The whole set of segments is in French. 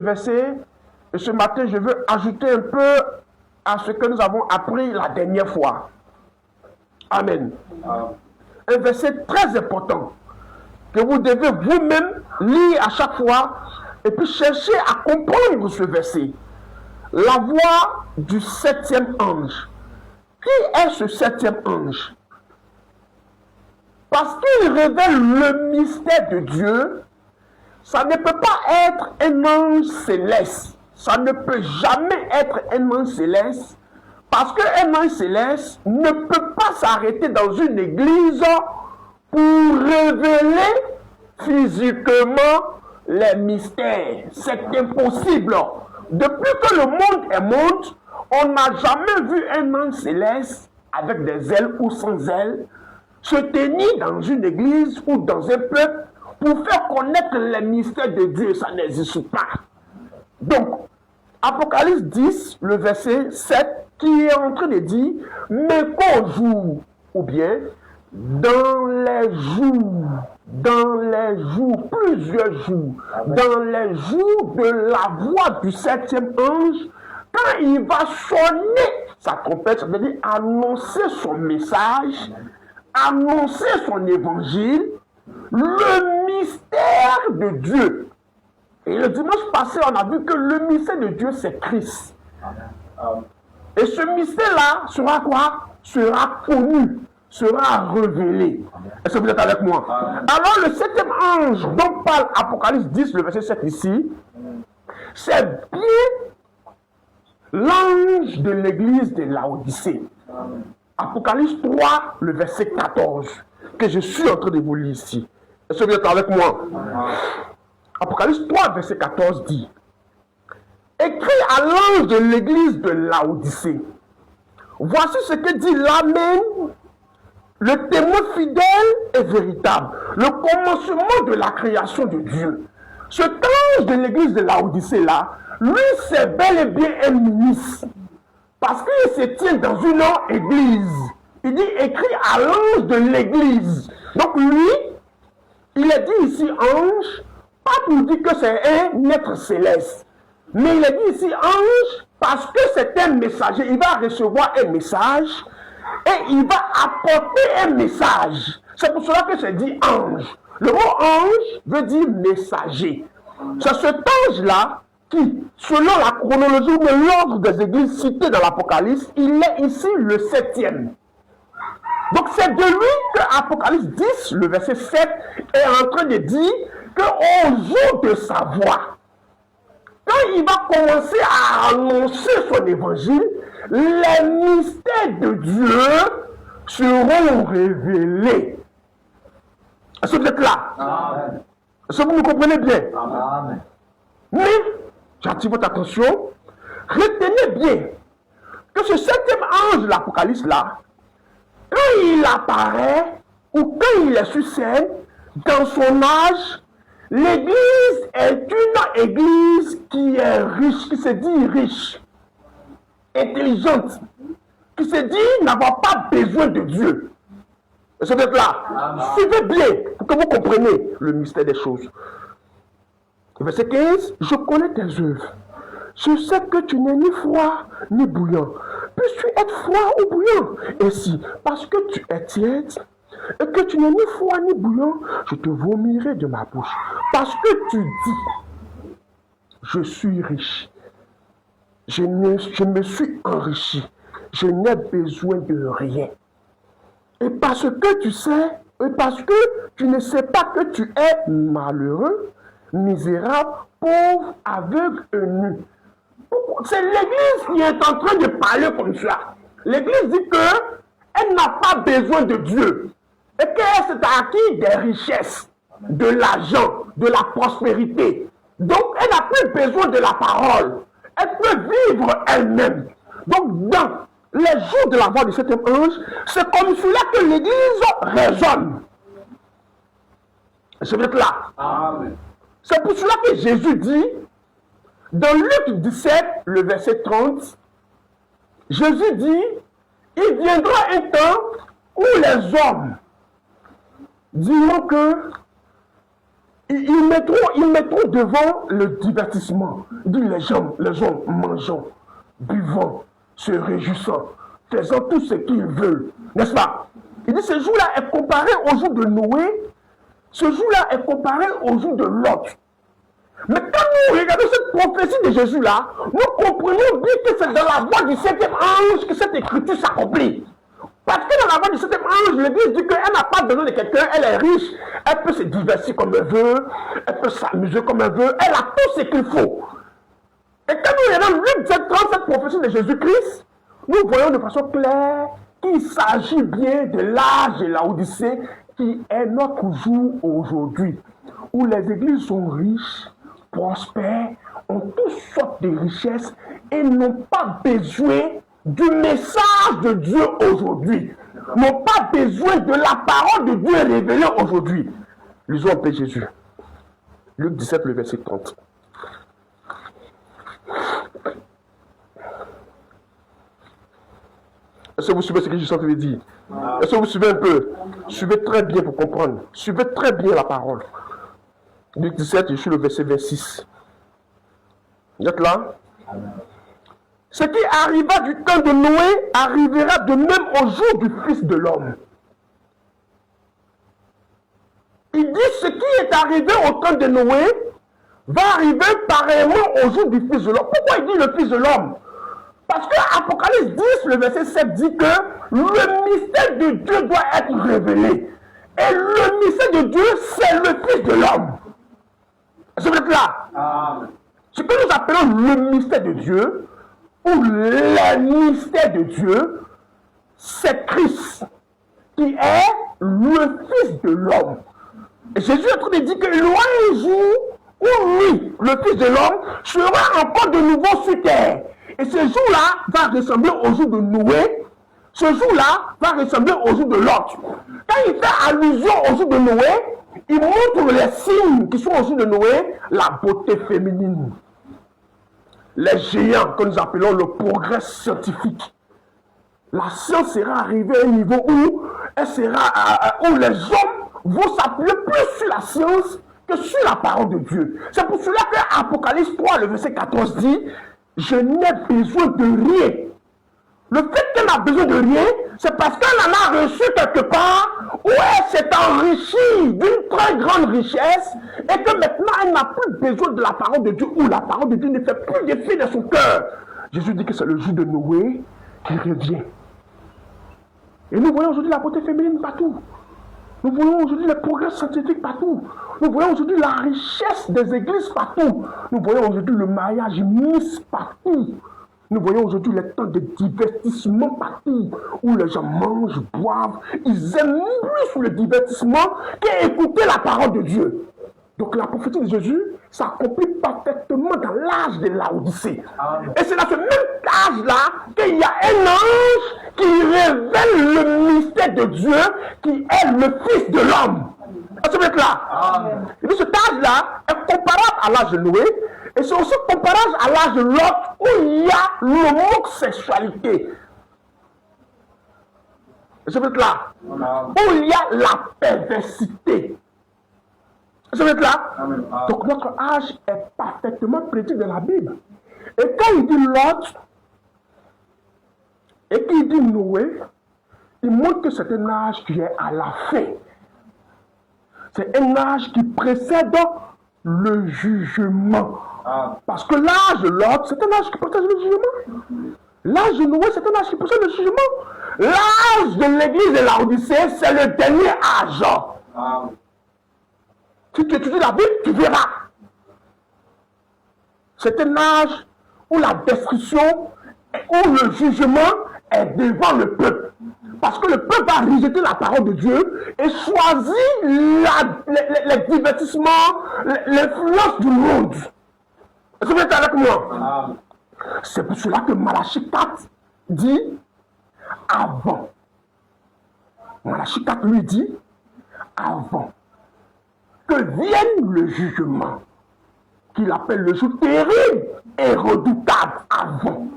verset, et ce matin, je veux ajouter un peu à ce que nous avons appris la dernière fois. Amen. Un verset très important que vous devez vous-même lire à chaque fois et puis chercher à comprendre ce verset. La voix du septième ange. Qui est ce septième ange? Parce qu'il révèle le mystère de Dieu. Ça ne peut pas être un ange céleste. Ça ne peut jamais être un ange céleste. Parce qu'un ange céleste ne peut pas s'arrêter dans une église pour révéler physiquement les mystères. C'est impossible. Depuis que le monde est monde, on n'a jamais vu un ange céleste avec des ailes ou sans ailes se tenir dans une église ou dans un peuple pour faire connaître les mystères de Dieu. Ça n'existe pas. Donc, Apocalypse 10, le verset 7, qui est en train de dire, mais qu'au jour, ou bien, dans les jours, plusieurs jours, dans les jours de la voix du septième ange, quand il va sonner sa trompette, ça veut dire annoncer son message, annoncer son évangile, le mystère de Dieu. Et le dimanche passé, on a vu que le mystère de Dieu, c'est Christ. Et ce mystère-là sera quoi? Sera connu, sera révélé. Est-ce que vous êtes avec moi? Alors, le septième ange dont parle Apocalypse 10, le verset 7 ici, c'est bien l'ange de l'église de Laodicée. Apocalypse 3, le verset 14, que je suis en train de vous lire ici. Est-ce que vous êtes avec moi? Apocalypse 3, verset 14 dit, écrit à l'ange de l'église de Laodicée, voici ce que dit l'Amen, le témoin fidèle et véritable, le commencement de la création de Dieu. Cet ange de l'église de Laodicée là, lui c'est bel et bien un ministre, parce qu'il se tient dans une église. Il dit écrit à l'ange de l'église. Donc lui, il est dit ici ange, pas pour dire que c'est un être céleste, mais il est dit ici ange parce que c'est un messager. Il va recevoir un message et il va apporter un message. C'est pour cela que c'est dit ange. Le mot ange veut dire messager. C'est cet ange-là qui, selon la chronologie de l'ordre des églises citées dans l'Apocalypse, il est ici le septième. Donc c'est de lui que Apocalypse 10, le verset 7, est en train de dire qu'au jour de sa voix, quand il va commencer à annoncer son évangile, les mystères de Dieu seront révélés. Est-ce que vous êtes là? Amen. Est-ce que vous me comprenez bien? Amen. Mais, j'attire votre attention, retenez bien que ce septième ange de l'Apocalypse là, quand il apparaît ou quand il est sur scène, dans son âge, l'église est une église qui est riche, qui se dit riche, intelligente, qui se dit n'avoir pas besoin de Dieu. Est-ce que vous êtes là? Suivez bien pour que vous compreniez le mystère des choses. Verset 15, je connais tes œuvres. Je sais que tu n'es ni froid ni bouillant. Puisses-tu être froid ou bouillant? Ainsi, parce que tu es tiède et que tu n'es ni froid ni bouillant, je te vomirai de ma bouche. Parce que tu dis, je suis riche. Je me suis enrichi. Je n'ai besoin de rien. Et parce que tu sais, et parce que tu ne sais pas que tu es malheureux, misérable, pauvre, aveugle et nu. C'est l'église qui est en train de parler comme ça. L'église dit qu'elle n'a pas besoin de Dieu. Et qu'elle s'est acquis des richesses, de l'argent, de la prospérité. Donc elle n'a plus besoin de la parole. Elle peut vivre elle-même. Donc dans les jours de la voix du septième ange, c'est comme cela que l'église résonne. Je vais être là. Amen. C'est pour cela que Jésus dit, dans Luc 17, le verset 30, Jésus dit, il viendra un temps où les hommes diront que Ils mettront devant le divertissement. Il dit les gens mangeant, buvant, se réjouissant, faisant tout ce qu'ils veulent. N'est-ce pas? Il dit ce jour-là est comparé au jour de Noé. Ce jour-là est comparé au jour de Lot. Mais quand nous regardons cette prophétie de Jésus-là, nous comprenons bien que c'est dans la voix du 7e ange que cette écriture s'accomplit. Parce que dans la voix du 7e ange, l'Église dit qu'elle n'a pas besoin de quelqu'un, elle est riche, elle peut se divertir comme elle veut, elle peut s'amuser comme elle veut, elle a tout ce qu'il faut. Et quand nous regardons Luc 7:30, cette prophétie de Jésus-Christ, nous voyons de façon claire qu'il s'agit bien de l'âge de Laodicée qui est notre jour aujourd'hui, où les églises sont riches, prospères, ont toutes sortes de richesses et n'ont pas besoin du message de Dieu aujourd'hui, n'ont pas besoin de la parole de Dieu révélée aujourd'hui. Lisons un peu Jésus. Luc 17, le verset 30. Est-ce que vous suivez ce que je suis en train de dire? Est-ce que vous suivez un peu? Suivez très bien pour comprendre. Suivez très bien la parole. Luc 17, je suis le verset 26. Vous êtes là? Ce qui arriva du temps de Noé arrivera de même au jour du Fils de l'homme. Il dit ce qui est arrivé au temps de Noé va arriver pareillement au jour du Fils de l'homme. Pourquoi il dit le Fils de l'homme? Parce que Apocalypse 10, le verset 7 dit que le mystère de Dieu doit être révélé. Et le mystère de Dieu, c'est le Fils de l'homme. Est-ce que vous êtes là? Ce que nous appelons le mystère de Dieu, ou le mystère de Dieu, c'est Christ, qui est le Fils de l'homme. Et Jésus est en train de dire qu'il y aura un jour où lui, le Fils de l'homme, sera encore de nouveau sur terre. Et ce jour-là va ressembler au jour de Noé. Ce jour-là va ressembler au jour de Lot. Quand il fait allusion au jour de Noé, il montre les signes qui sont au jour de Noé, la beauté féminine. Les géants que nous appelons le progrès scientifique. La science sera arrivée à un niveau où, où les hommes vont s'appuyer plus sur la science que sur la parole de Dieu. C'est pour cela que Apocalypse 3, le verset 14 dit « Je n'ai besoin de rien ». Le fait qu'elle a besoin de rien, c'est parce qu'elle en a reçu quelque part où elle s'est enrichie d'une très grande richesse et que maintenant elle n'a plus besoin de la parole de Dieu ou la parole de Dieu ne fait plus d'effet dans son cœur. Jésus dit que c'est le jour de Noé qui revient. Et nous voyons aujourd'hui la beauté féminine partout. Nous voyons aujourd'hui les progrès scientifiques partout. Nous voyons aujourd'hui la richesse des églises partout. Nous voyons aujourd'hui le mariage mis partout. Nous voyons aujourd'hui les temps de divertissement partout, où les gens mangent, boivent. Ils aiment plus le divertissement qu'écouter la parole de Dieu. Donc la prophétie de Jésus s'accomplit parfaitement dans l'âge de Laodicée. Et c'est dans ce même âge-là qu'il y a un ange qui révèle le mystère de Dieu, qui est le Fils de l'homme. Est-ce que vous êtes là? Et donc cet âge-là est comparable à l'âge de Noé, et c'est aussi comparable à l'âge de Lot, où il y a l'homosexualité. Est-ce que vous êtes là? Où il y a la perversité. Est-ce que vous êtes là? Donc notre âge est parfaitement prédit dans la Bible. Et quand il dit Lot, et qu'il dit Noé, il montre que c'est un âge qui est à la fin. C'est un âge qui précède le jugement. Parce que l'âge de Lot, c'est un âge qui précède le jugement. L'âge de Noé, c'est un âge qui précède le jugement. L'âge de l'église de Laodicée, c'est le dernier âge. Si tu étudies la Bible, tu verras. C'est un âge où la destruction, où le jugement est devant le peuple. Parce que le peuple va rejeter la parole de Dieu et choisir les divertissements, l'influence du monde. Est-ce que vous êtes avec moi? C'est pour cela que Malachie 4 dit avant. Malachie 4 lui dit avant que vienne le jugement, qu'il appelle le jour terrible et redoutable avant.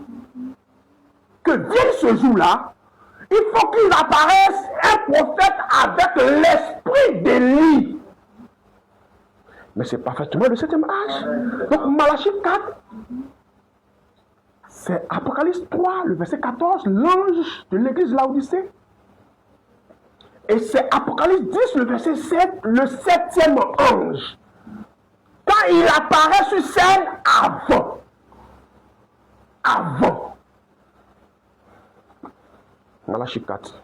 Que vienne ce jour-là, il faut qu'il apparaisse un prophète avec l'esprit d'Élie. Mais c'est parfaitement le 7e âge. Donc Malachie 4, c'est Apocalypse 3, le verset 14, l'ange de l'église Laodicée. Et c'est Apocalypse 10, le verset 7, le 7e ange. Quand il apparaît sur scène avant. Malachie 4.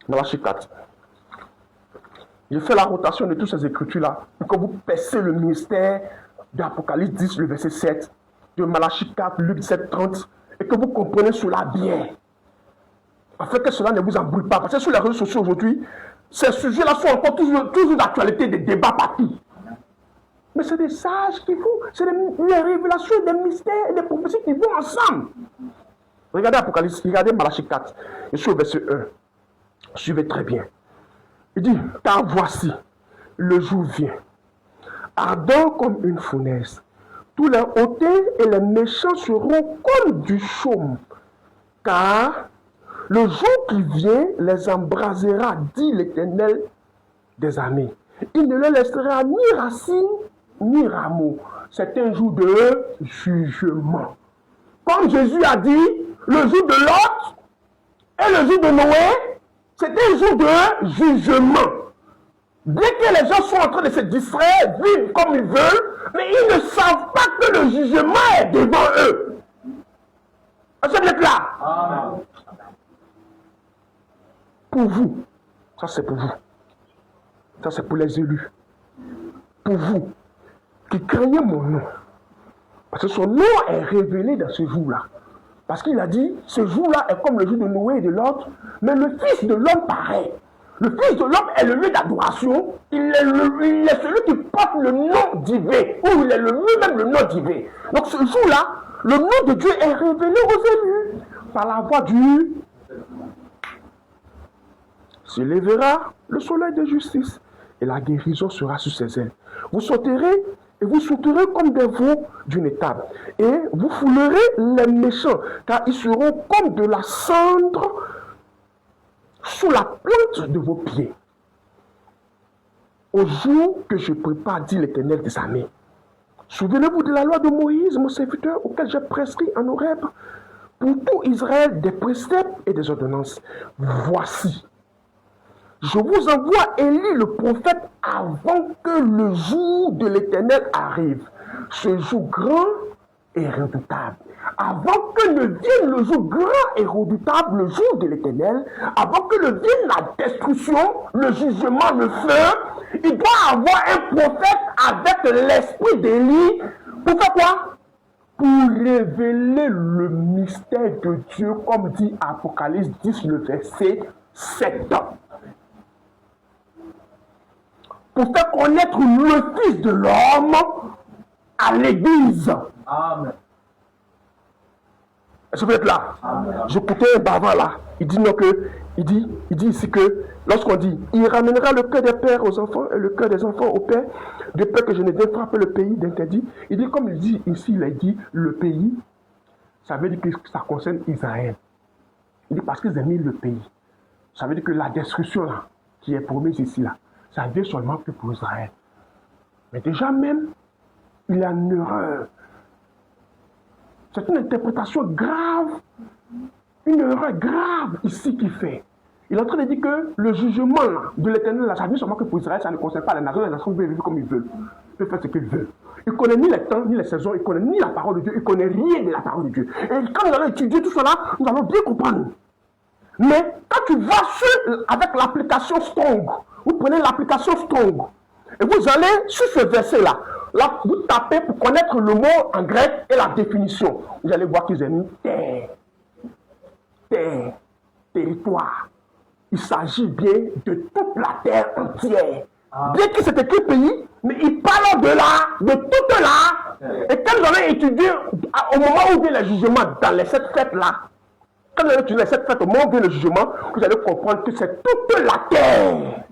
Malachie 4. Je fais la rotation de toutes ces écritures-là pour que vous percez le mystère d'Apocalypse 10, le verset 7, de Malachie 4, Luc 17, 30, et que vous comprenez cela bien. Afin que cela ne vous embrouille pas. Parce que sur les réseaux sociaux aujourd'hui, ces sujets-là sont encore toujours d'actualité, des débats partout. Mais c'est des sages qui font, c'est des révélations, des mystères et des prophéties qui vont ensemble. Regardez Apocalypse, regardez Malachie 4, et sur le verset 1. Suivez très bien. Il dit, car voici, le jour vient, ardent comme une fournaise. Tous les hautains et les méchants seront comme du chaume, car le jour qui vient les embrasera, dit l'Éternel des armées. Il ne leur laissera ni racine, ni rameau. C'est un jour de jugement. Comme Jésus a dit, le jour de Lot et le jour de Noé, c'est un jour de jugement. Bien que les gens soient en train de se distraire, vivre comme ils veulent, mais ils ne savent pas que le jugement est devant eux. Est-ce que vous êtes là? Amen. Pour vous, ça c'est pour vous. Ça c'est pour les élus. Pour vous, qui craignez mon nom. Parce que son nom est révélé dans ce jour-là. Parce qu'il a dit, ce jour-là est comme le jour de Noé et de l'autre, mais le Fils de l'homme paraît. Le Fils de l'homme est le lieu d'adoration, il est celui qui porte le nom divin, ou il est lui-même le nom divin. Donc ce jour-là, le nom de Dieu est révélé aux élus, par la voix du... S'élèvera le soleil de justice, et la guérison sera sur ses ailes. Vous sauterez, et vous sauterez comme des veaux d'une étable. Et vous foulerez les méchants, car ils seront comme de la cendre sous la plante de vos pieds. Au jour que je prépare, dit l'Éternel des armées. Souvenez-vous de la loi de Moïse, mon serviteur, auquel j'ai prescrit en Horeb, pour tout Israël des préceptes et des ordonnances. Voici. Je vous envoie Élie le prophète avant que le jour de l'Éternel arrive. Ce jour grand et redoutable. Avant que ne vienne le jour grand et redoutable, le jour de l'Éternel, avant que ne vienne la destruction, le jugement, le feu, il doit avoir un prophète avec l'esprit d'Élie. Pour faire quoi? Pour révéler le mystère de Dieu, comme dit Apocalypse 10, le verset 7. Pour faire connaître le Fils de l'homme à l'Église. Amen. Est-ce que vous êtes là? J'écoutais un bavard là. Il dit non que, il dit ici que lorsqu'on dit, il ramènera le cœur des pères aux enfants et le cœur des enfants aux pères, de peur que je ne vienne frapper le pays d'interdit. Il dit comme il dit ici, il a dit le pays, ça veut dire que ça concerne Israël. Il dit parce qu'ils ont mis le pays. Ça veut dire que la destruction là, qui est promise ici là, ça vient seulement que pour Israël. Mais déjà même, il y a une erreur. C'est une interprétation grave, une erreur grave ici qu'il fait. Il est en train de dire que le jugement là, de l'Éternel, ça vient seulement que pour Israël, ça ne concerne pas les nations peuvent vivre comme ils veulent. Ils peuvent faire ce qu'ils veulent. Il ne connaît ni les temps, ni les saisons, il ne connaît ni la parole de Dieu, il ne connaît rien de la parole de Dieu. Et quand nous allons étudier tout cela, nous allons bien comprendre. Mais quand tu vas avec l'application Strong, vous prenez l'application Strong, et vous allez sur ce verset-là, là, vous tapez pour connaître le mot en grec et la définition. Vous allez voir qu'ils ont mis terre, territoire. Il s'agit bien de toute la terre entière. Bien que c'est écrit pays, mais il parle de toute là. Et quand vous allez étudier, au moment où vient le jugement, dans les 7 fêtes-là, quand vous allez étudier les 7 fêtes, au moment où vient le jugement, vous allez comprendre que c'est toute la terre.